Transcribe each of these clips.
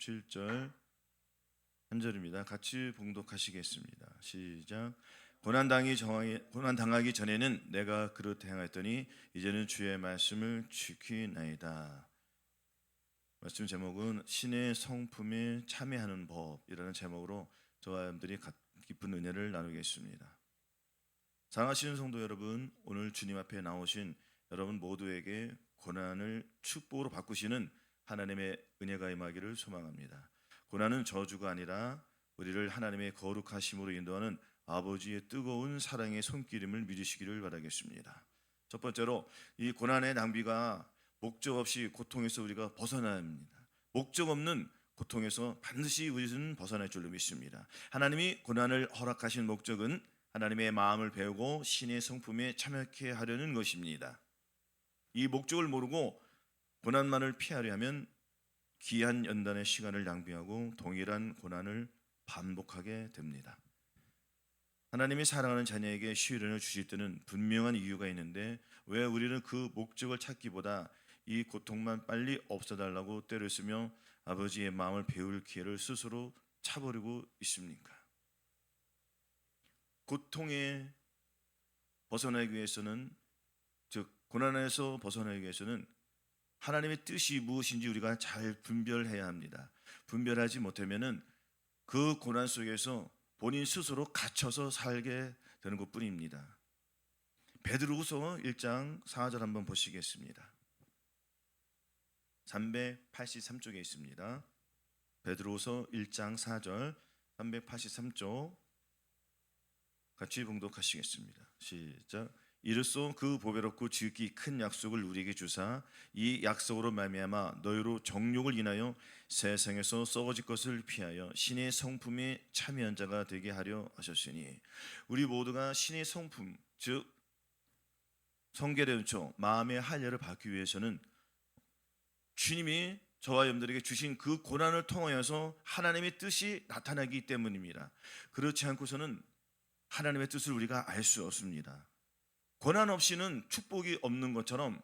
17절 한 절입니다. 같이 봉독하시겠습니다. 시작. 고난 당하기 전에는 내가 그릇 행하였더니 이제는 주의 말씀을 지키나이다. 말씀 제목은 신의 성품에 참여하는 법이라는 제목으로 저와 여러분들이 깊은 은혜를 나누겠습니다. 사랑하시는 성도 여러분, 오늘 주님 앞에 나오신 여러분 모두에게 고난을 축복으로 바꾸시는 하나님의 은혜가 임하기를 소망합니다. 고난은 저주가 아니라 우리를 하나님의 거룩하심으로 인도하는 아버지의 뜨거운 사랑의 손길임을 믿으시기를 바라겠습니다. 첫 번째로 이 고난의 낭비가 목적 없이 고통에서 우리가 벗어나야 합니다. 목적 없는 고통에서 반드시 우리는 벗어날 줄로 믿습니다. 하나님이 고난을 허락하신 목적은 하나님의 마음을 배우고 신의 성품에 참여케 하려는 것입니다. 이 목적을 모르고 고난만을 피하려 하면 귀한 연단의 시간을 낭비하고 동일한 고난을 반복하게 됩니다. 하나님이 사랑하는 자녀에게 시련을 주실 때는 분명한 이유가 있는데 왜 우리는 그 목적을 찾기보다 이 고통만 빨리 없어달라고 때를 쓰며 아버지의 마음을 배울 기회를 스스로 차버리고 있습니까? 고통에 벗어나기 위해서는, 즉 고난에서 벗어나기 위해서는 하나님의 뜻이 무엇인지 우리가 잘 분별해야 합니다. 분별하지 못하면은 그 고난 속에서 본인 스스로 갇혀서 살게 되는 것뿐입니다. 베드로후서 1장 4절 한번 보시겠습니다. 383쪽에 있습니다. 베드로후서 1장 4절 383쪽 같이 봉독하시겠습니다. 시작. 이로써 그 보배롭고 지극히 큰 약속을 우리에게 주사 이 약속으로 말미암아 너희로 정욕을 인하여 세상에서 썩어질 것을 피하여 신의 성품에 참여한 자가 되게 하려 하셨으니, 우리 모두가 신의 성품, 즉 성결의 은총, 마음의 할례를 받기 위해서는 주님이 저와 여러분들에게 주신 그 고난을 통하여서 하나님의 뜻이 나타나기 때문입니다. 그렇지 않고서는 하나님의 뜻을 우리가 알 수 없습니다. 고난 없이는 축복이 없는 것처럼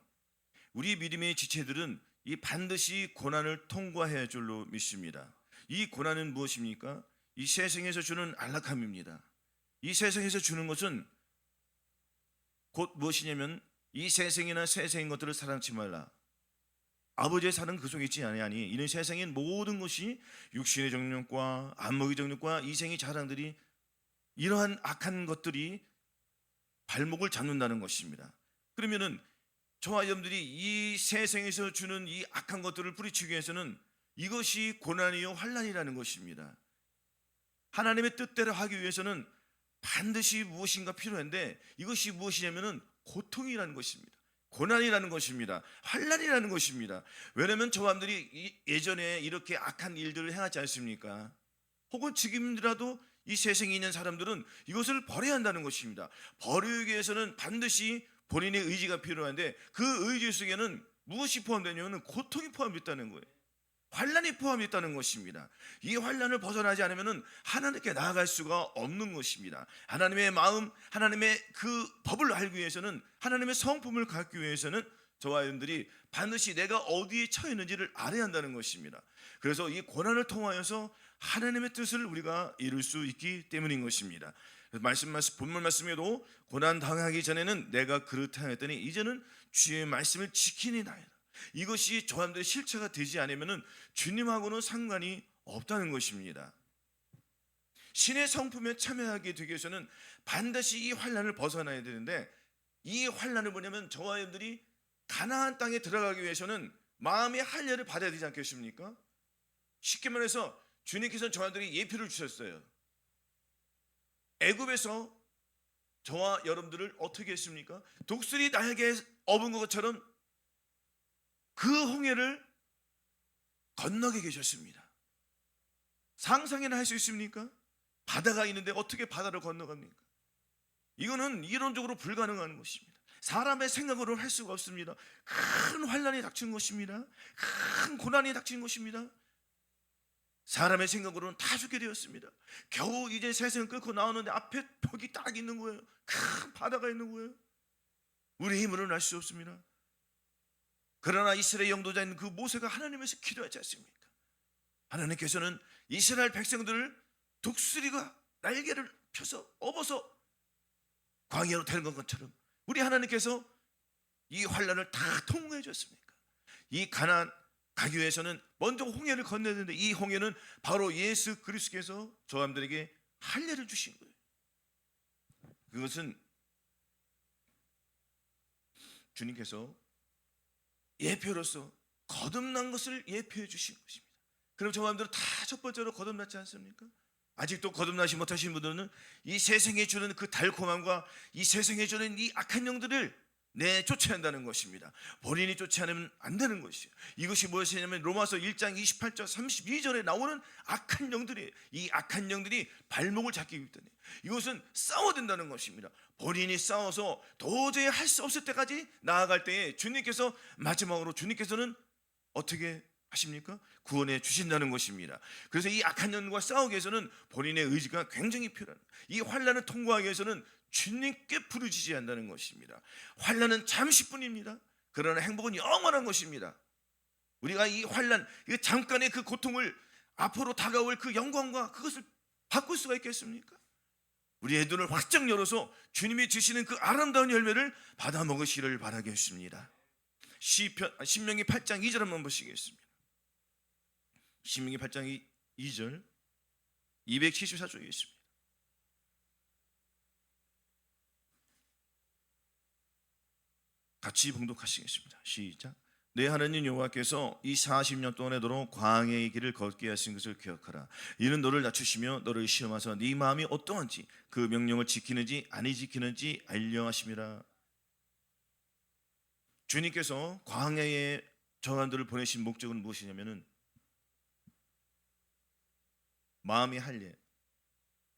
우리 믿음의 지체들은 이 반드시 고난을 통과해야 할 줄로 믿습니다. 이 고난은 무엇입니까? 이 세상에서 주는 안락함입니다. 이 세상에서 주는 것은 곧 무엇이냐면 이 세상이나 세상인 것들을 사랑치 말라. 아버지의 사랑 그 속에 있지 아니하니 이는 세상인 모든 것이 육신의 정욕과 안목의 정욕과 이생의 자랑들이, 이러한 악한 것들이 발목을 잡는다는 것입니다. 그러면은 저와 여러분들이 이 세상에서 주는 이 악한 것들을 뿌리치기 위해서는 이것이 고난이요 환난이라는 것입니다. 하나님의 뜻대로 하기 위해서는 반드시 무엇인가 필요한데 이것이 무엇이냐면은 고통이라는 것입니다. 고난이라는 것입니다. 환난이라는 것입니다. 왜냐하면 저와 여러분들이 예전에 이렇게 악한 일들을 행하지 않습니까? 혹은 지금이라도 이 세상에 있는 사람들은 이것을 버려야 한다는 것입니다. 버리기 위해서는 반드시 본인의 의지가 필요한데 그 의지 속에는 무엇이 포함되냐면 고통이 포함됐다는 거예요. 환난이 포함됐다는 것입니다. 이 환난을 벗어나지 않으면 하나님께 나아갈 수가 없는 것입니다. 하나님의 마음, 하나님의 그 법을 알기 위해서는, 하나님의 성품을 갖기 위해서는 저와 여러분들이 반드시 내가 어디에 처해 있는지를 알아야 한다는 것입니다. 그래서 이 고난을 통하여서 하나님의 뜻을 우리가 이룰 수 있기 때문인 것입니다. 본문 말씀에도 고난 당하기 전에는 내가 그릇 행했더니 이제는 주의 말씀을 지키니이다. 이것이 저함들의 실체가 되지 않으면 주님하고는 상관이 없다는 것입니다. 신의 성품에 참여하게 되기 위해서는 반드시 이 환난을 벗어나야 되는데, 이 환난은 뭐냐면 저와 여러분들이 가나안 땅에 들어가기 위해서는 마음의 할례를 받아야 되지 않겠습니까? 쉽게 말해서 주님께서는 저한테 예표를 주셨어요. 애굽에서 저와 여러분들을 어떻게 했습니까? 독수리 날개에 업은 것처럼 그 홍해를 건너게 계셨습니다. 상상이나 할 수 있습니까? 바다가 있는데 어떻게 바다를 건너갑니까? 이거는 이론적으로 불가능한 것입니다. 사람의 생각으로 할 수가 없습니다. 큰 환난이 닥친 것입니다. 큰 고난이 닥친 것입니다. 사람의 생각으로는 다 죽게 되었습니다. 겨우 이제 세상을 끊고 나오는데 앞에 벽이 딱 있는 거예요. 큰 바다가 있는 거예요. 우리의 힘으로는 알 수 없습니다. 그러나 이스라엘 영도자인 그 모세가 하나님에서 기도하지 않습니까? 하나님께서는 이스라엘 백성들을 독수리가 날개를 펴서 업어서 광야로 데려간 것처럼 우리 하나님께서 이 환란을 다 통과해 줬습니까? 이 가나안 가교에서는 먼저 홍해를 건너야 되는데 이 홍해는 바로 예수 그리스도께서 저 사람들에게 할례를 주신 거예요. 그것은 주님께서 예표로서 거듭난 것을 예표해 주신 것입니다. 그럼 저 사람들은 다 첫 번째로 거듭났지 않습니까? 아직도 거듭나지 못하신 분들은 이 세상에 주는 그 달콤함과 이 세상에 주는 이 악한 영들을 내쫓아야 한다는 것입니다. 본인이 쫓아내면 안 되는 것이에요. 이것이 무엇이냐면 로마서 1장 28절 32절에 나오는 악한 영들이에요. 이 악한 영들이 발목을 잡기 위해 이것은 싸워야 된다는 것입니다. 본인이 싸워서 도저히 할 수 없을 때까지 나아갈 때에 주님께서 마지막으로 주님께서는 어떻게 하십니까? 구원해 주신다는 것입니다. 그래서 이 악한 영과 싸우기 위해서는 본인의 의지가 굉장히 필요합니다. 이 환난을 통과하기 위해서는 주님께 부르짖어야 한다는 것입니다. 환난은 잠시뿐입니다. 그러나 행복은 영원한 것입니다. 우리가 이 환난, 이 잠깐의 그 고통을 앞으로 다가올 그 영광과 그것을 바꿀 수가 있겠습니까? 우리의 눈을 활짝 열어서 주님이 주시는 그 아름다운 열매를 받아 먹으시기를 바라겠습니다. 신명기 8장 2절 한번 보시겠습니다. 신명기 8장 2절 274쪽에 있습니다. 같이 봉독하시겠습니다. 시작. 내 하나님 여호와께서 이 40년 동안에도록 광야의 길을 걷게 하신 것을 기억하라. 이는 너를 낮추시며 너를 시험하사 네 마음이 어떠한지 그 명령을 지키는지 아니 지키는지 알려 하심이라. 주님께서 광야에 저한들을 보내신 목적은 무엇이냐면은 마음의 할례,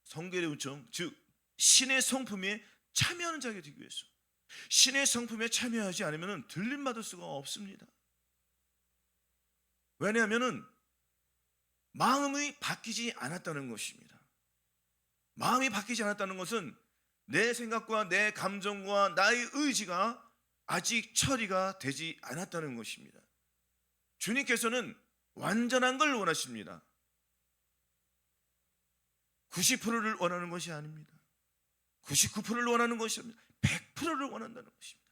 성결의 은총, 즉 신의 성품에 참여하는 자가 되기 위해서. 신의 성품에 참여하지 않으면 들림받을 수가 없습니다. 왜냐하면 마음이 바뀌지 않았다는 것입니다. 마음이 바뀌지 않았다는 것은 내 생각과 내 감정과 나의 의지가 아직 처리가 되지 않았다는 것입니다. 주님께서는 완전한 걸 원하십니다. 90%를 원하는 것이 아닙니다. 99%를 원하는 것이 아닙니다. 100%를 원한다는 것입니다.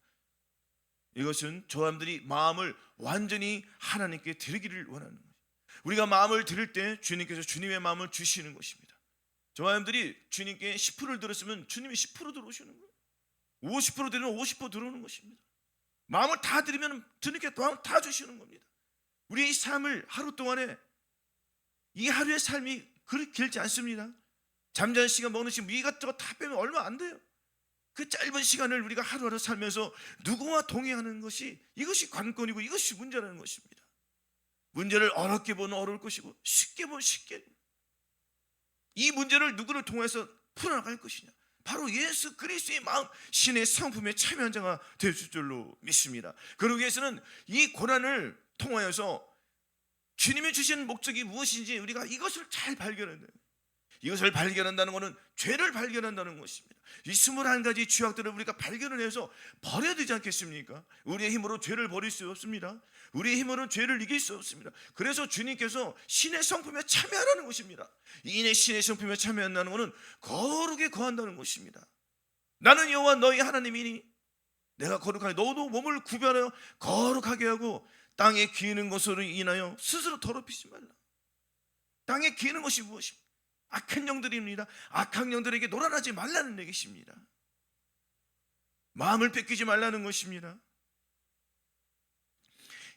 이것은 저 사람들이 마음을 완전히 하나님께 드리기를 원하는 것입니다. 우리가 마음을 드릴 때 주님께서 주님의 마음을 주시는 것입니다. 저 사람들이 주님께 10%를 들었으면 주님이 10% 들어오시는 거예요. 50% 드리면 50% 들어오는 것입니다. 마음을 다 드리면 주님께 마음을 다 주시는 겁니다. 우리의 삶을 하루 동안에 이 하루의 삶이 그렇게 길지 않습니다. 잠자는 시간, 먹는 시간, 이것저것 다 빼면 얼마 안 돼요. 그 짧은 시간을 우리가 하루하루 살면서 누구와 동행하는 것이 이것이 관건이고 이것이 문제라는 것입니다. 문제를 어렵게 보면 어려울 것이고 쉽게 보면 쉽게. 이 문제를 누구를 통해서 풀어나갈 것이냐? 바로 예수 그리스도의 마음, 신의 성품에 참여한 자가 될 줄로 믿습니다. 그러기 위해서는 이 고난을 통하여서 주님이 주신 목적이 무엇인지 우리가 이것을 잘 발견해야 돼요. 이것을 발견한다는 것은 죄를 발견한다는 것입니다. 이 21가지 죄악들을 우리가 발견을 해서 버려야 되지 않겠습니까? 우리의 힘으로 죄를 버릴 수 없습니다. 우리의 힘으로는 죄를 이길 수 없습니다. 그래서 주님께서 신의 성품에 참여하라는 것입니다. 이 신의 성품에 참여한다는 것은 거룩에 거한다는 것입니다. 나는 여호와 너희 하나님이니 내가 거룩하니 너도 몸을 구별하여 거룩하게 하고 땅에 기는 것으로 인하여 스스로 더럽히지 말라. 땅에 기는 것이 무엇입니까? 악한 영들입니다. 악한 영들에게 놀아나지 말라는 얘기십니다. 마음을 뺏기지 말라는 것입니다.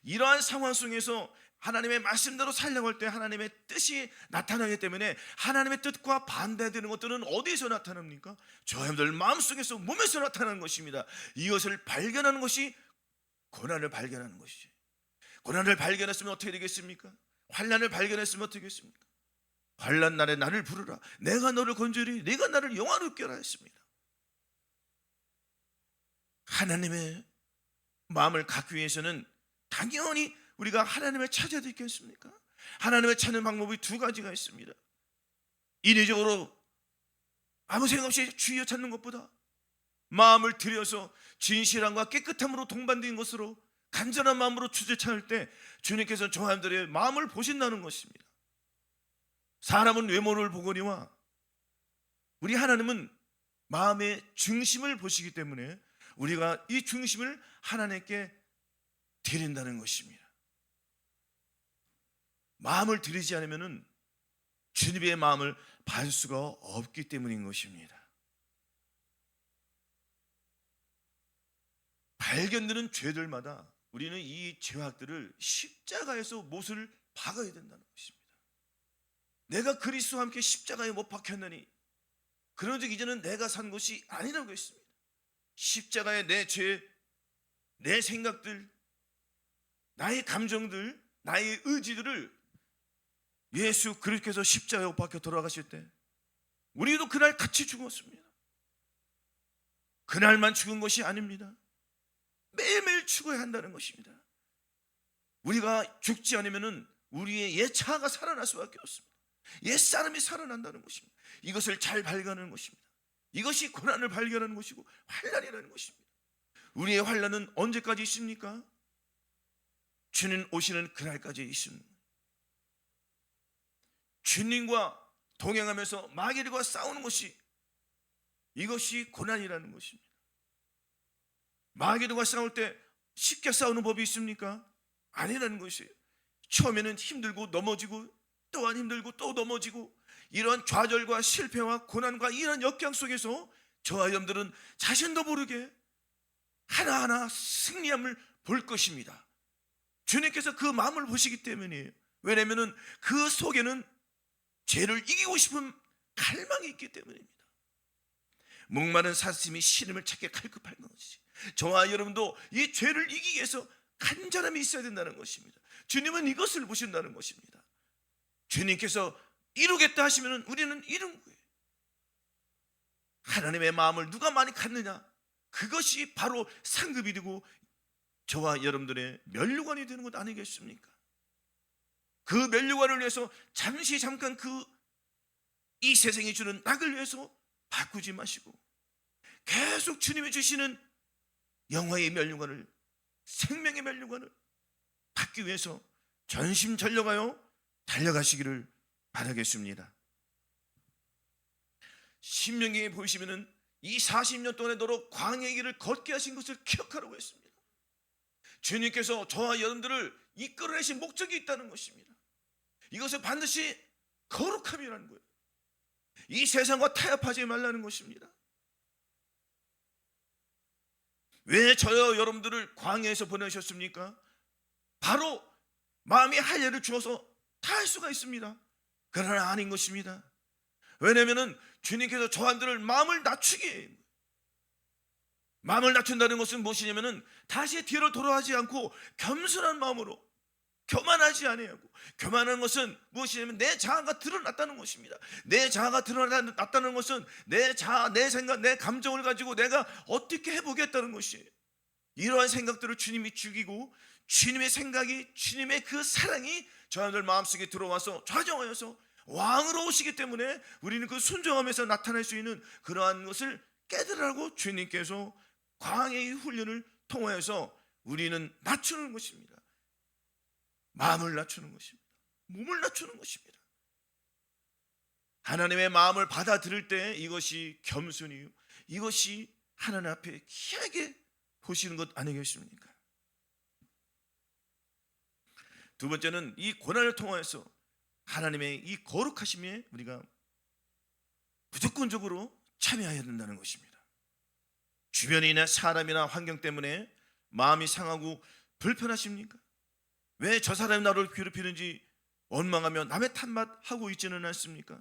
이러한 상황 속에서 하나님의 말씀대로 살려고 할 때 하나님의 뜻이 나타나기 때문에 하나님의 뜻과 반대되는 것들은 어디서 나타납니까? 저희들 마음속에서, 몸에서 나타나는 것입니다. 이것을 발견하는 것이 고난을 발견하는 것이죠. 고난을 발견했으면 어떻게 되겠습니까? 환난을 발견했으면 어떻게 되겠습니까? 환난 날에 나를 부르라. 내가 너를 건져리. 네가 나를 영화롭게 하라 했습니다. 하나님의 마음을 갖기 위해서는 당연히 우리가 하나님을 찾아야 되겠습니까? 하나님을 찾는 방법이 두 가지가 있습니다. 인위적으로 아무 생각 없이 주여 찾는 것보다 마음을 들여서 진실함과 깨끗함으로 동반된 것으로 간절한 마음으로 주제 찾을 때 주님께서 저 사람들의 마음을 보신다는 것입니다. 사람은 외모를 보거니와 우리 하나님은 마음의 중심을 보시기 때문에 우리가 이 중심을 하나님께 드린다는 것입니다. 마음을 드리지 않으면 주님의 마음을 받을 수가 없기 때문인 것입니다. 발견되는 죄들마다 우리는 이 죄악들을 십자가에서 못을 박아야 된다는 것입니다. 내가 그리스도와 함께 십자가에 못 박혔느니 그런즉 이제는 내가 산 것이 아니라고 했습니다. 십자가에 내 죄, 내 생각들, 나의 감정들, 나의 의지들을 예수 그리스도께서 십자가에 못 박혀 돌아가실 때 우리도 그날 같이 죽었습니다. 그날만 죽은 것이 아닙니다. 매일매일 죽어야 한다는 것입니다. 우리가 죽지 않으면 우리의 옛 자아가 살아날 수밖에 없습니다. 옛 사람이 살아난다는 것입니다. 이것을 잘 발견하는 것입니다. 이것이 고난을 발견하는 것이고 환난이라는 것입니다. 우리의 환난은 언제까지 있습니까? 주님 오시는 그날까지 있습니다. 주님과 동행하면서 마귀들과 싸우는 것이 이것이 고난이라는 것입니다. 마귀들과 싸울 때 쉽게 싸우는 법이 있습니까? 아니라는 것이에요. 처음에는 힘들고 넘어지고 또한 힘들고 또 넘어지고 이러한 좌절과 실패와 고난과 이런 역경 속에서 저와 여러분들은 자신도 모르게 하나하나 승리함을 볼 것입니다. 주님께서 그 마음을 보시기 때문이에요. 왜냐하면 그 속에는 죄를 이기고 싶은 갈망이 있기 때문입니다. 목마른 사슴이 신음을 찾게 칼급한 것이지. 저와 여러분도 이 죄를 이기기 위해서 간절함이 있어야 된다는 것입니다. 주님은 이것을 보신다는 것입니다. 주님께서 이루겠다 하시면 우리는 이룬 거예요. 하나님의 마음을 누가 많이 갖느냐, 그것이 바로 상급이 되고 저와 여러분들의 면류관이 되는 것 아니겠습니까? 그 면류관을 위해서 잠깐 이 세상이 주는 낙을 위해서 바꾸지 마시고 계속 주님이 주시는 영화의 면류관을, 생명의 면류관을 받기 위해서 전심전력하여 달려가시기를 바라겠습니다. 신명기에 보시면은 이 40년 동안에 너로 광야의 길을 걷게 하신 것을 기억하라고 했습니다. 주님께서 저와 여러분들을 이끌어내신 목적이 있다는 것입니다. 이것은 반드시 거룩함이라는 거예요. 이 세상과 타협하지 말라는 것입니다. 왜 저와 여러분들을 광야에서 보내셨습니까? 바로 마음이 할례를 주어서 다 할 수가 있습니다. 그러나 아닌 것입니다. 왜냐하면 주님께서 저한들을 마음을 낮추게 해요. 마음을 낮춘다는 것은 무엇이냐면 다시 뒤로 돌아가지 않고 겸손한 마음으로, 교만하지 아니하고, 교만한 것은 무엇이냐면 내 자아가 드러났다는 것입니다. 내 자아가 드러났다는 것은 내 자아, 내 생각, 내 감정을 가지고 내가 어떻게 해보겠다는 것이에요. 이러한 생각들을 주님이 죽이고 주님의 생각이, 주님의 그 사랑이 저희들 마음속에 들어와서 좌정하여서 왕으로 오시기 때문에 우리는 그 순종함에서 나타날 수 있는 그러한 것을 깨달으라고 주님께서 광야의 훈련을 통하여서 우리는 낮추는 것입니다. 마음을 낮추는 것입니다. 몸을 낮추는 것입니다. 하나님의 마음을 받아들일 때 이것이 겸손이요, 이것이 하나님 앞에 귀하게 보시는 것 아니겠습니까? 두 번째는 이 고난을 통해서 하나님의 이 거룩하심에 우리가 무조건적으로 참여해야 된다는 것입니다. 주변이나 사람이나 환경 때문에 마음이 상하고 불편하십니까? 왜 저 사람이 나를 괴롭히는지 원망하며 남의 탓만 하고 있지는 않습니까?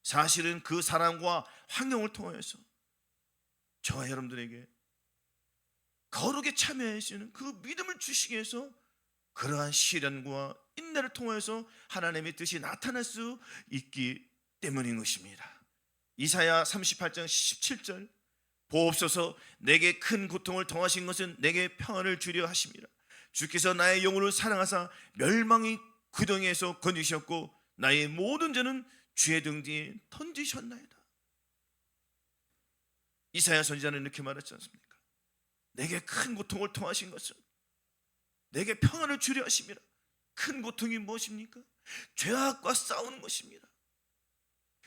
사실은 그 사람과 환경을 통해서 저와 여러분들에게 거룩에 참여할 수 있는 그 믿음을 주시기 위해서 그러한 시련과 인내를 통해서 하나님의 뜻이 나타날 수 있기 때문인 것입니다. 이사야 38장 17절, 보옵소서 내게 큰 고통을 더하신 것은 내게 평안을 주려 하심이라. 주께서 나의 영혼을 사랑하사 멸망의 구덩이에서 건지셨고 나의 모든 죄는 주의 등 뒤에 던지셨나이다. 이사야 선지자는 이렇게 말했지 않습니까? 내게 큰 고통을 통하신 것은 내게 평안을 주려 하심이라. 큰 고통이 무엇입니까? 죄악과 싸우는 것입니다.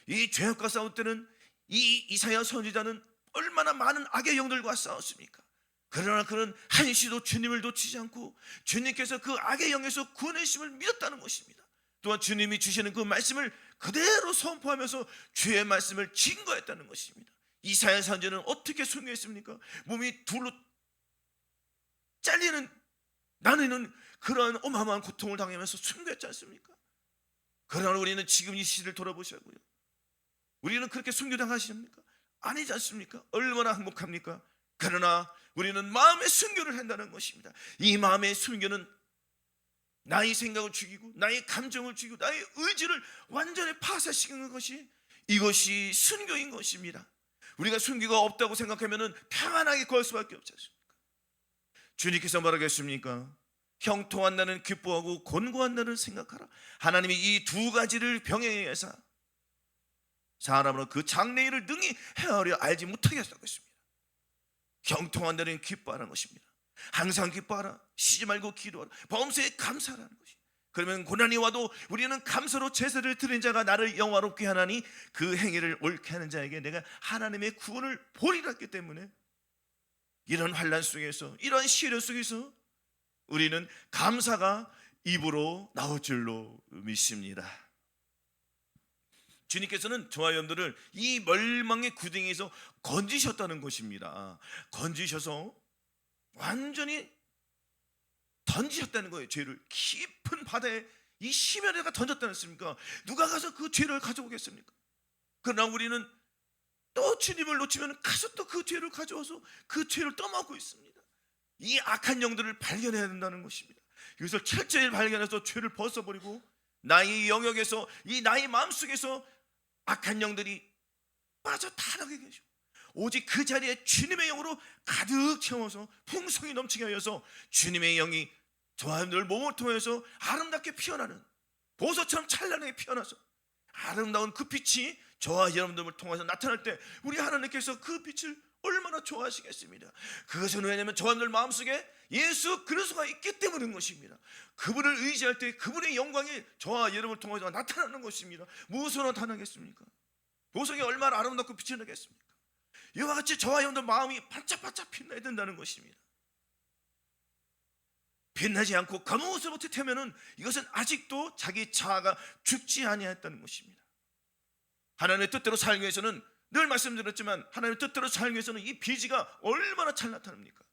이 죄악과 싸울 때는 이 이사야 선지자는 얼마나 많은 악의 영들과 싸웠습니까? 그러나 그는 한시도 주님을 놓치지 않고 주님께서 그 악의 영에서 구원하심을 믿었다는 것입니다. 또한 주님이 주시는 그 말씀을 그대로 선포하면서 주의 말씀을 증거했다는 것입니다. 이사야 선지자는 어떻게 순교했습니까? 몸이 둘로 잘리는 나는 그러한 어마어마한 고통을 당하면서 순교했지 않습니까? 그러나 우리는 지금 이 시를 돌아보시라고요. 우리는 그렇게 순교당하십니까? 아니지 않습니까? 얼마나 행복합니까? 그러나 우리는 마음의 순교를 한다는 것입니다. 이 마음의 순교는 나의 생각을 죽이고 나의 감정을 죽이고 나의 의지를 완전히 파쇄시키는 것이 이것이 순교인 것입니다. 우리가 순교가 없다고 생각하면 평안하게 걸 수밖에 없지 않습니까? 주님께서 뭐라겠습니까? 형통한 나는 기뻐하고 곤고한 나는 생각하라. 하나님이 이 두 가지를 병행해서 사람으로 그 장래일을 능히 헤아려 알지 못하게 했다고 했습니다. 형통한 나는 기뻐하라는 것입니다. 항상 기뻐하라. 쉬지 말고 기도하라. 범사에 감사하라는 것이. 그러면 고난이 와도 우리는 감사로 제사를 드린 자가 나를 영화롭게 하나니 그 행위를 옳게 하는 자에게 내가 하나님의 구원을 보리라 했기 때문에 이런 환난 속에서 이런 시련 속에서 우리는 감사가 입으로 나올 줄로 믿습니다. 주님께서는 저와 여러분들을 이 멸망의 구덩이에서 건지셨다는 것입니다. 건지셔서 완전히 던지셨다는 거예요. 죄를 깊은 바다에 이 심연에가 던졌다는 것입니까? 누가 가서 그 죄를 가져오겠습니까? 그러나 우리는 또 주님을 놓치면 가서 또 그 죄를 가져와서 그 죄를 떠먹고 있습니다. 이 악한 영들을 발견해야 된다는 것입니다. 이것을 철저히 발견해서 죄를 벗어버리고 나의 영역에서 이 나의 마음속에서 악한 영들이 빠져 타락하게 계셔. 오직 그 자리에 주님의 영으로 가득 채워서 풍성이 넘치게 하여서 주님의 영이 저와 여러분들 몸을 통해서 아름답게 피어나는 보석처럼 찬란하게 피어나서 아름다운 그 빛이 저와 여러분들을 통해서 나타날 때 우리 하나님께서 그 빛을 얼마나 좋아하시겠습니다. 그것은 왜냐하면 저와 여러분들 마음속에 예수 그리스도가 있기 때문인 것입니다. 그분을 의지할 때 그분의 영광이 저와 여러분을 통해서 나타나는 것입니다. 무엇으로 나타나겠습니까? 보석이 얼마나 아름답고 빛이 나겠습니까? 이와 같이 저와 여러분들 마음이 반짝반짝 빛나야 된다는 것입니다. 빛나지 않고 감옥을 못해 태면은 이것은 아직도 자기 자아가 죽지 아니했다는 것입니다. 하나님의 뜻대로 살기 위해서는 늘 말씀드렸지만 하나님의 뜻대로 살기 위해서는 이 비지가 얼마나 잘 나타납니까?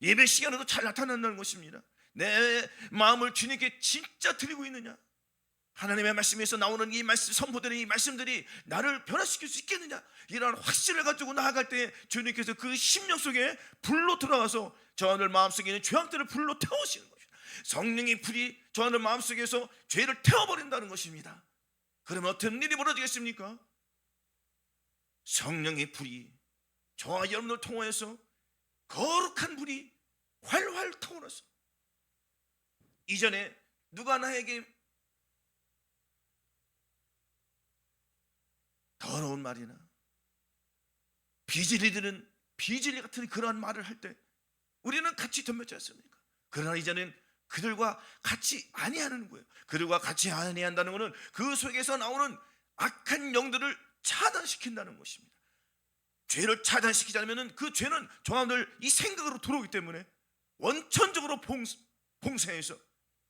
예배 시간에도 잘 나타난다는 것입니다. 내 마음을 주님께 진짜 드리고 있느냐? 하나님의 말씀에서 나오는 이 말씀, 선포되는 이 말씀들이 나를 변화시킬 수 있겠느냐? 이러한 확신을 가지고 나아갈 때 주님께서 그 심령 속에 불로 들어가서 저하늘 마음속에 있는 죄악들을 불로 태우시는 것입니다. 성령의 불이 저하늘 마음속에서 죄를 태워버린다는 것입니다. 그러면 어떤 일이 벌어지겠습니까? 성령의 불이 저와 여러분을 통하여서 거룩한 불이 활활 타오르서 이전에 누가 나에게 더러운 말이나 비질이 드는 비질리 같은 그러한 말을 할 때 우리는 같이 덤볐지 않습니까? 그러나 이제는 그들과 같이 아니하는 거예요. 그들과 같이 아니한다는 것은 그 속에서 나오는 악한 영들을 차단시킨다는 것입니다. 죄를 차단시키지 않으면 그 죄는 저하늘 이 생각으로 들어오기 때문에 원천적으로 봉쇄해서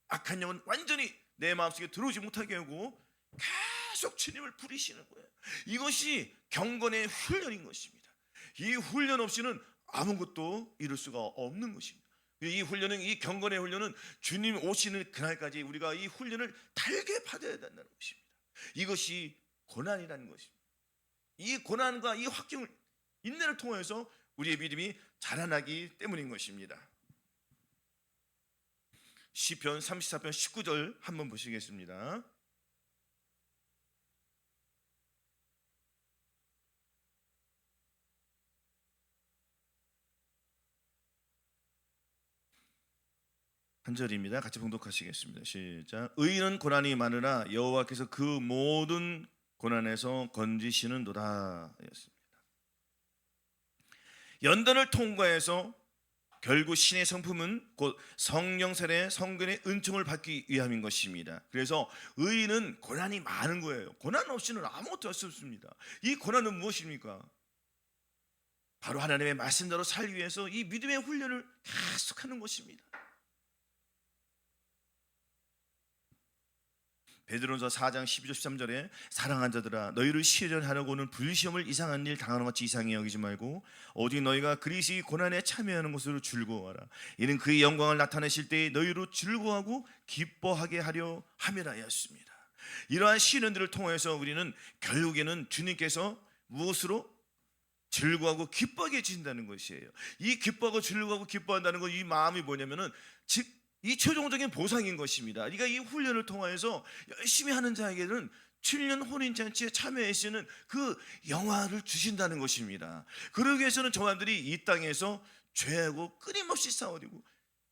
악한 영은 완전히 내 마음속에 들어오지 못하게 하고 계속 주님을 부리시는 거예요. 이것이 경건의 훈련인 것입니다. 이 훈련 없이는 아무것도 이룰 수가 없는 것입니다. 이 훈련은, 이 경건의 훈련은 주님 오시는 그날까지 우리가 이 훈련을 달게 받아야 된다는 것입니다. 이것이 고난이라는 것입니다. 이 고난과 이 환경을 인내를 통해서 우리의 믿음이 자라나기 때문인 것입니다. 시편 34편 19절 한번 보시겠습니다. 한 절입니다. 같이 봉독하시겠습니다. 시작. 의인은 고난이 많으나 여호와께서 그 모든 고난에서 건지시는도다 였습니다. 연단을 통과해서 결국 신의 성품은 곧 성령 세례 성근의 은총을 받기 위함인 것입니다. 그래서 의인은 고난이 많은 거예요. 고난 없이는 아무것도 할 수 없습니다. 이 고난은 무엇입니까? 바로 하나님의 말씀대로 살기 위해서 이 믿음의 훈련을 계속하는 것입니다. 베드로전서 4장 12절 13절에 사랑하는 자들아 너희를 시련하려고는 불시험을 이상한 일 당하는 것이 이상히 여기지 말고 오직 너희가 그리스도의 고난에 참여하는 것으로 즐거워하라. 이는 그의 영광을 나타내실 때에 너희로 즐거워하고 기뻐하게 하려 함이라 하였습니다. 이러한 시련들을 통해서 우리는 결국에는 주님께서 무엇으로 즐거워하고 기뻐하게 해주신다는 것이에요. 이 기뻐하고 즐거워하고 기뻐한다는 것, 이 마음이 뭐냐면은 즉 이 최종적인 보상인 것입니다. 그러니까 이 훈련을 통해서 열심히 하는 자에게는 7년 혼인잔치에 참여하시는 그 영화를 주신다는 것입니다. 그러기 위해서는 저만들이 이 땅에서 죄하고 끊임없이 싸우고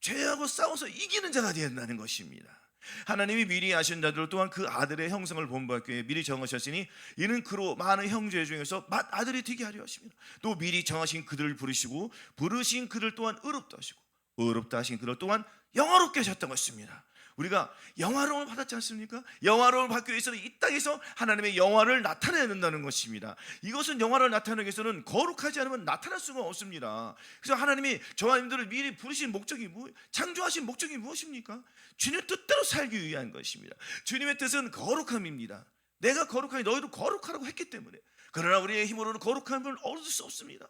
죄하고 싸워서 이기는 자가 되어야 한다는 것입니다. 하나님이 미리 아신 자들 또한 그 아들의 형성을 본받기 위해 미리 정하셨으니 이는 그로 많은 형제 중에서 맏아들이 되게 하려 하십니다. 또 미리 정하신 그들을 부르시고 부르신 그들 또한 의롭다 하시고 의롭다 하신 그들 또한 영화롭게 하셨던 것입니다. 우리가 영화로움을 받았지 않습니까? 영화로움을 받기 위해서는 이 땅에서 하나님의 영화를 나타내야 된다는 것입니다. 이것은 영화를 나타내기 위해서는 거룩하지 않으면 나타날 수가 없습니다. 그래서 하나님이 저와 님들을 미리 부르신 목적이 창조하신 목적이 무엇입니까? 주님의 뜻대로 살기 위한 것입니다. 주님의 뜻은 거룩함입니다. 내가 거룩하니 너희도 거룩하라고 했기 때문에. 그러나 우리의 힘으로는 거룩함을 얻을 수 없습니다.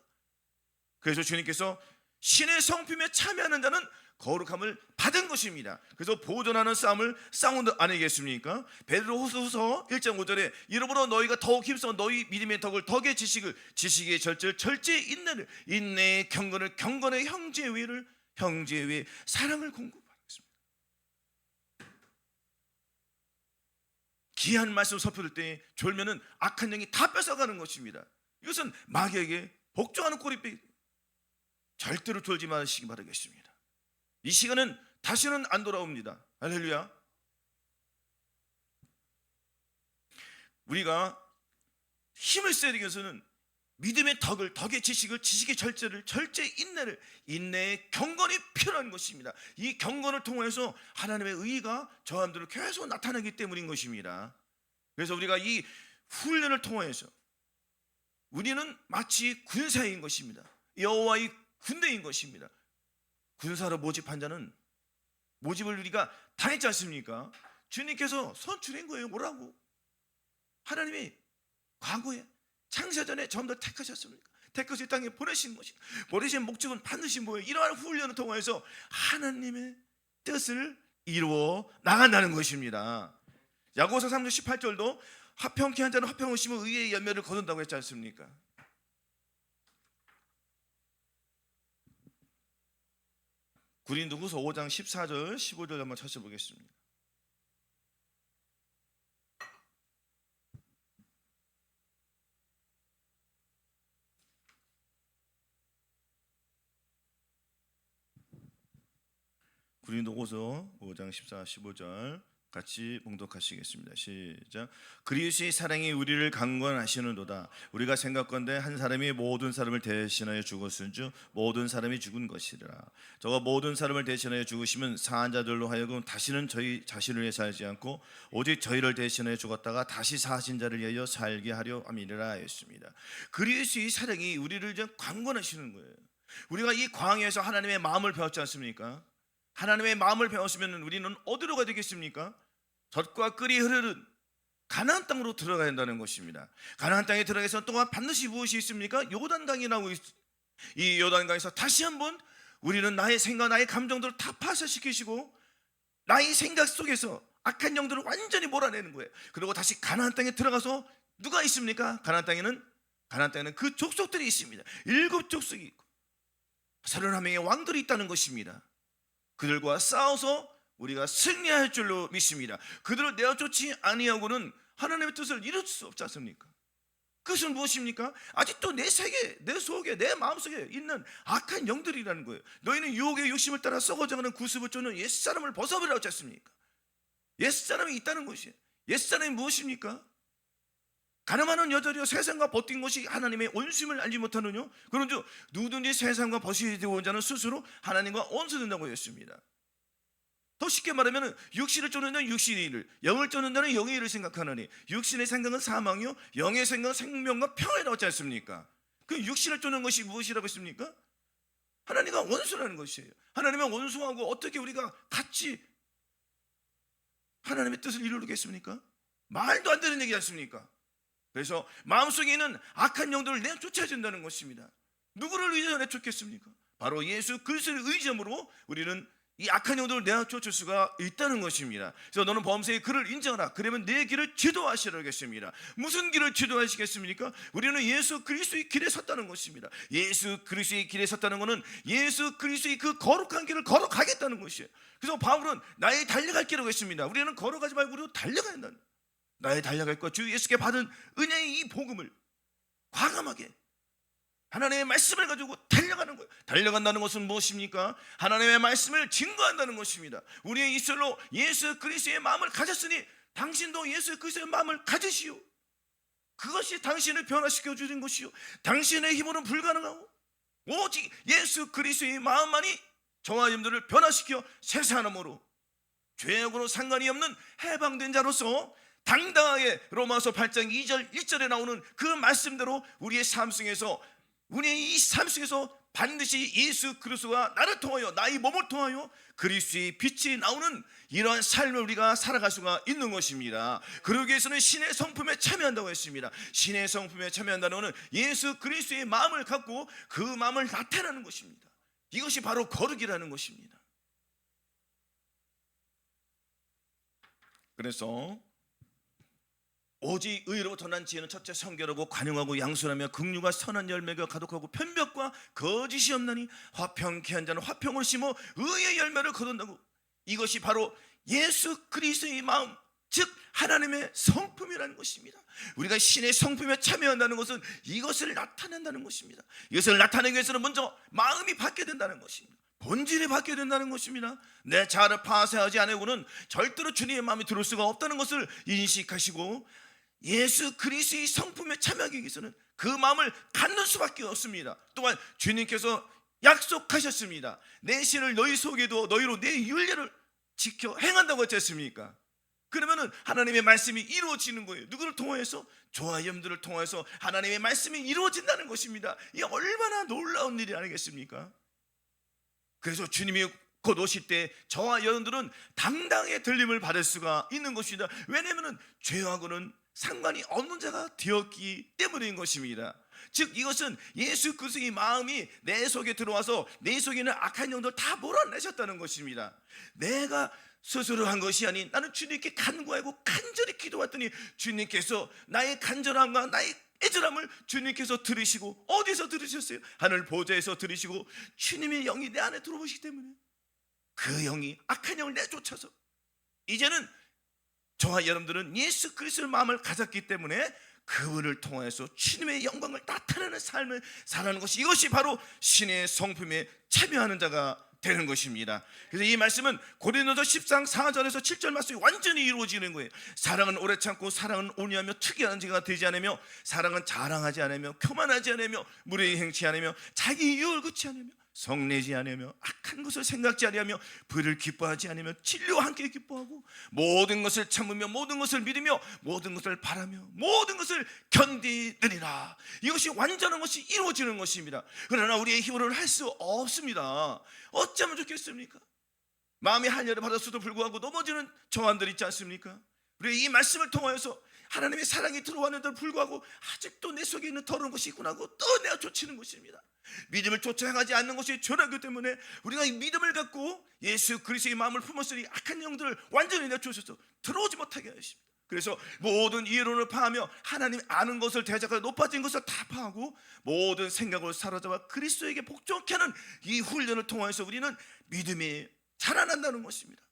그래서 주님께서 신의 성품에 참여하는 자는 거룩함을 받은 것입니다. 그래서 보존하는 싸움을 싸운 것 아니겠습니까? 베드로후서 1장 5절에 이러므로 너희가 더욱 힘써 너희 믿음의 덕을 덕의 지식을 지식의 절제를 절제의 인내를 인내의 경건을 경건의 형제의 위를 형제의 위에 사랑을 공급하겠습니다. 귀한 말씀 섭취할 때 졸면은 악한 영이 다 뺏어가는 것입니다. 이것은 마귀에게 복종하는 꼴이 절대로 돌지 마시기 바라겠습니다. 이 시간은 다시는 안 돌아옵니다. 할렐루야. 우리가 힘을 써야 되기 위해서는 믿음의 덕을 덕의 지식을 지식의 절제를 절제의 인내를 인내의 경건이 필요한 것입니다. 이 경건을 통해서 하나님의 의의가 저함들을 계속 나타나기 때문인 것입니다. 그래서 우리가 이 훈련을 통해서 우리는 마치 군사인 것입니다. 여호와의 군대인 것입니다. 군사로 모집한 자는 모집을 우리가 당했지 않습니까? 주님께서 선출한 거예요. 뭐라고? 하나님이 과거에 창세전에 전부 다 택하셨습니까? 택하신 땅에 보내신 것이 보내신 목적은 반드시 뭐예요? 이러한 훈련을 통해서 하나님의 뜻을 이루어 나간다는 것입니다. 야고보서 3장 18절도 화평케 한 자는 화평을 심어 의의 열매를 거둔다고 했지 않습니까? 고린도후서 5장 14절 15절 한번 찾아보겠습니다. 고린도후서 5장 14, 15절 같이 봉독하시겠습니다. 시작. 그리스도의 사랑이 우리를 강권하시는도다. 우리가 생각건대 한 사람이 모든 사람을 대신하여 죽었은즉 모든 사람이 죽은 것이라. 저가 모든 사람을 대신하여 죽으시면 사한 자들로 하여금 다시는 저희 자신을 위해 살지 않고 오직 저희를 대신하여 죽었다가 다시 사신 자를 위하여 살게 하려 함이라 하였습니다. 그리스도의 사랑이 우리를 강권하시는 거예요. 우리가 이 광야에서 하나님의 마음을 배웠지 않습니까? 하나님의 마음을 배웠으면 우리는 어디로 가야 되겠습니까? 젖과 꿀이 흐르는 가나안 땅으로 들어가야 한다는 것입니다. 가나안 땅에 들어가서 또한 반드시 무엇이 있습니까? 요단강이 나오고 이 요단강에서 다시 한번 우리는 나의 생각, 나의 감정들을 다 파쇄시키시고 나의 생각 속에서 악한 영들을 완전히 몰아내는 거예요. 그리고 다시 가나안 땅에 들어가서 누가 있습니까? 가나안 땅에는 그 족속들이 있습니다. 7족속이 있고 31명의 왕들이 있다는 것입니다. 그들과 싸워서 우리가 승리할 줄로 믿습니다. 그들을 내어쫓지 아니하고는 하나님의 뜻을 이룰 수 없지 않습니까? 그것은 무엇입니까? 아직도 내 세계, 내 속에, 내 마음속에 있는 악한 영들이라는 거예요. 너희는 유혹의 욕심을 따라 썩어져가는 구습을 쫓는 옛사람을 벗어버리라고 했지 않습니까? 옛사람이 있다는 것이에요. 옛사람이 무엇입니까? 가늠하는 여자여 세상과 벗긴 것이 하나님의 원수임을 알지 못하느냐? 그런즉 누구든지 세상과 벗이 되온 자는 스스로 하나님과 원수된다고 했습니다. 더 쉽게 말하면 육신을 쫓는 자는 육신의 일을, 영을 쫓는 자는 영의 일을 생각하느니 육신의 생각은 사망이요 영의 생각은 생명과 평안이라고 했지 않습니까? 그 육신을 쫓는 것이 무엇이라고 했습니까? 하나님과 원수라는 것이에요. 하나님과 원수하고 어떻게 우리가 같이 하나님의 뜻을 이루겠습니까? 말도 안 되는 얘기지 않습니까? 그래서 마음속에 있는 악한 영들을 내쫓아야 된다는 것입니다. 누구를 의지하여 내쫓겠습니까? 바로 예수 그리스도의 의지함으로 우리는 이 악한 영들을 내쫓을 수가 있다는 것입니다. 그래서 너는 범죄의 그를 인정하라. 그러면 내 길을 지도하시라겠습니다. 무슨 길을 지도하시겠습니까? 우리는 예수 그리스도의 길에 섰다는 것입니다. 예수 그리스도의 길에 섰다는 것은 예수 그리스도의 그 거룩한 길을 걸어가겠다는 것이에요. 그래서 바울은 나의 달려갈 길이라고 했습니다. 우리는 걸어가지 말고 우리도 달려가야 한다는, 나의 달려갈 것, 주 예수께 받은 은혜의 이 복음을 과감하게 하나님의 말씀을 가지고 달려가는 거예요. 달려간다는 것은 무엇입니까? 하나님의 말씀을 증거한다는 것입니다. 우리의 입술로 예수 그리스도의 마음을 가졌으니 당신도 예수 그리스도의 마음을 가지시오. 그것이 당신을 변화시켜 주는 것이요, 당신의 힘으로는 불가능하고 오직 예수 그리스도의 마음만이 저와 여러분들을 변화시켜 새 사람으로 죄악으로 상관이 없는 해방된 자로서 당당하게 로마서 8장 2절 1절에 나오는 그 말씀대로 우리의 삶 속에서, 우리의 이 삶 속에서 반드시 예수 그리스도가 나를 통하여, 나의 몸을 통하여 그리스도의 빛이 나오는 이러한 삶을 우리가 살아갈 수가 있는 것입니다. 그러기 위해서는 신의 성품에 참여한다고 했습니다. 신의 성품에 참여한다는 것은 예수 그리스도의 마음을 갖고 그 마음을 나타내는 것입니다. 이것이 바로 거룩이라는 것입니다. 그래서 오직 의로부터 난 지혜는 첫째 성결하고 관용하고 양순하며 긍휼과 선한 열매가 가득하고 편벽과 거짓이 없나니 화평케 한 자는 화평을 심어 의의 열매를 거둔다고. 이것이 바로 예수 그리스도의 마음, 즉 하나님의 성품이라는 것입니다. 우리가 신의 성품에 참여한다는 것은 이것을 나타낸다는 것입니다. 이것을 나타내기 위해서는 먼저 마음이 바뀌어야 된다는 것입니다. 본질이 바뀌어야 된다는 것입니다. 내 자아를 파쇄하지 않고는 절대로 주님의 마음이 들어올 수가 없다는 것을 인식하시고 예수 그리스도의 성품에 참여하기 위해서는 그 마음을 갖는 수밖에 없습니다. 또한 주님께서 약속하셨습니다. 내 신을 너희 속에 두어 너희로 내 율례를 지켜 행한다고 했지 않습니까? 그러면은 하나님의 말씀이 이루어지는 거예요. 누구를 통하여서? 저와 여러분들을 통하여서 하나님의 말씀이 이루어진다는 것입니다. 이게 얼마나 놀라운 일이 아니겠습니까? 그래서 주님이 곧 오실 때 저와 여러분들은 당당하게 들림을 받을 수가 있는 것입니다. 왜냐하면 죄하고는 상관이 없는 자가 되었기 때문인 것입니다. 즉 이것은 예수 그리스도의 마음이 내 속에 들어와서 내 속에 있는 악한 영들 다 몰아내셨다는 것입니다. 내가 스스로 한 것이 아닌 나는 주님께 간구하고 간절히 기도했더니 주님께서 나의 간절함과 나의 애절함을 주님께서 들으시고, 어디서 들으셨어요? 하늘 보좌에서 들으시고 주님의 영이 내 안에 들어오시기 때문에 그 영이 악한 영을 내쫓아서 이제는 저와 여러분들은 예수 그리스도의 마음을 가졌기 때문에 그분을 통해서 주님의 영광을 나타내는 삶을 살아가는 것이, 이것이 바로 신의 성품에 참여하는 자가 되는 것입니다. 그래서 이 말씀은 고린도서 10장 4절에서 7절 말씀이 완전히 이루어지는 거예요. 사랑은 오래 참고 사랑은 온유하며 특이한 죄가 되지 않으며 사랑은 자랑하지 않으며 교만하지 않으며 무례히 행치 않으며 자기 이익을 그치 않으며 성내지 않으며 악한 것을 생각지 않으며 불을 기뻐하지 않으며 진리와 함께 기뻐하고 모든 것을 참으며 모든 것을 믿으며 모든 것을 바라며 모든 것을 견디느니라. 이것이 완전한 것이 이루어지는 것입니다. 그러나 우리의 힘으로는 할 수 없습니다. 어쩌면 좋겠습니까? 마음이 한여를 받았어도 불구하고 넘어지는 저한들 있지 않습니까? 우리 이 말씀을 통하여서 하나님의 사랑이 들어왔는데도 불구하고 아직도 내 속에 있는 더러운 것이 있구나 하고 또 내가 쫓치는 것입니다. 믿음을 쫓아 행하지 않는 것이 죄라기 때문에 우리가 이 믿음을 갖고 예수 그리스도의 마음을 품었으니 악한 영들을 완전히 내쫓으셔서 들어오지 못하게 하십니다. 그래서 모든 이론을 파하며 하나님 아는 것을 대적하여 높아진 것을 다 파하고 모든 생각을 사로잡아 그리스도에게 복종케 하는 이 훈련을 통해서 우리는 믿음이 자라난다는 것입니다.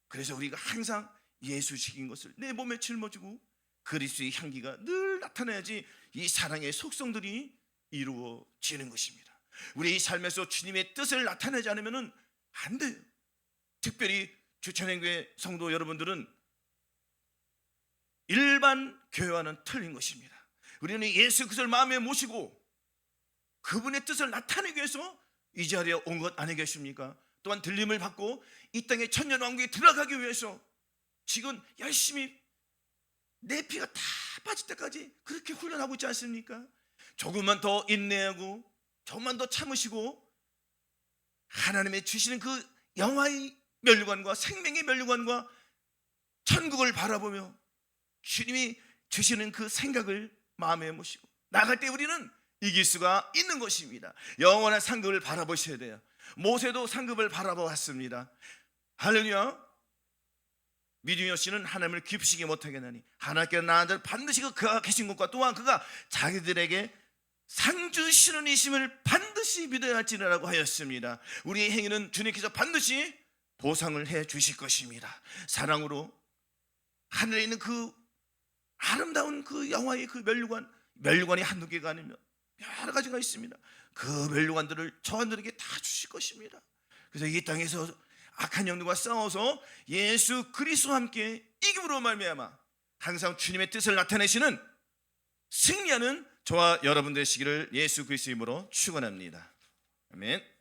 그래서 우리가 항상 예수식인 것을 내 몸에 짊어지고 그리스도의 향기가 늘 나타나야지 이 사랑의 속성들이 이루어지는 것입니다. 우리 삶에서 주님의 뜻을 나타내지 않으면 안 돼요. 특별히 주천행교회 성도 여러분들은 일반 교회와는 틀린 것입니다. 우리는 예수 그리스도를 마음에 모시고 그분의 뜻을 나타내기 위해서 이 자리에 온 것 아니겠습니까? 또한 들림을 받고 이 땅의 천년왕국에 들어가기 위해서 지금 열심히 내 피가 다 빠질 때까지 그렇게 훈련하고 있지 않습니까? 조금만 더 인내하고 조금만 더 참으시고 하나님의 주시는 그 영화의 면류관과 생명의 면류관과 천국을 바라보며 주님이 주시는 그 생각을 마음에 모시고 나갈 때 우리는 이길 수가 있는 것입니다. 영원한 상급을 바라보셔야 돼요. 모세도 상급을 바라보았습니다. 할렐루야. 믿음이 없이는 하나님을 기쁘시게 못하겠나니 하나님께서 나한테 반드시 그가 계신 것과 또한 그가 자기들에게 상 주시는 이심을 반드시 믿어야 할지라고 하였습니다. 우리의 행위는 주님께서 반드시 보상을 해 주실 것입니다. 사랑으로 하늘에 있는 그 아름다운 그 영화의 그 면류관이 한두 개가 아니면 여러 가지가 있습니다. 그 면류관들을 저한들에게 다 주실 것입니다. 그래서 이 땅에서 악한 영들과 싸워서 예수 그리스도와 함께 이김으로 말미암아 항상 주님의 뜻을 나타내시는 승리하는 저와 여러분 되시기를 예수 그리스도 이름으로 축원합니다. 아멘.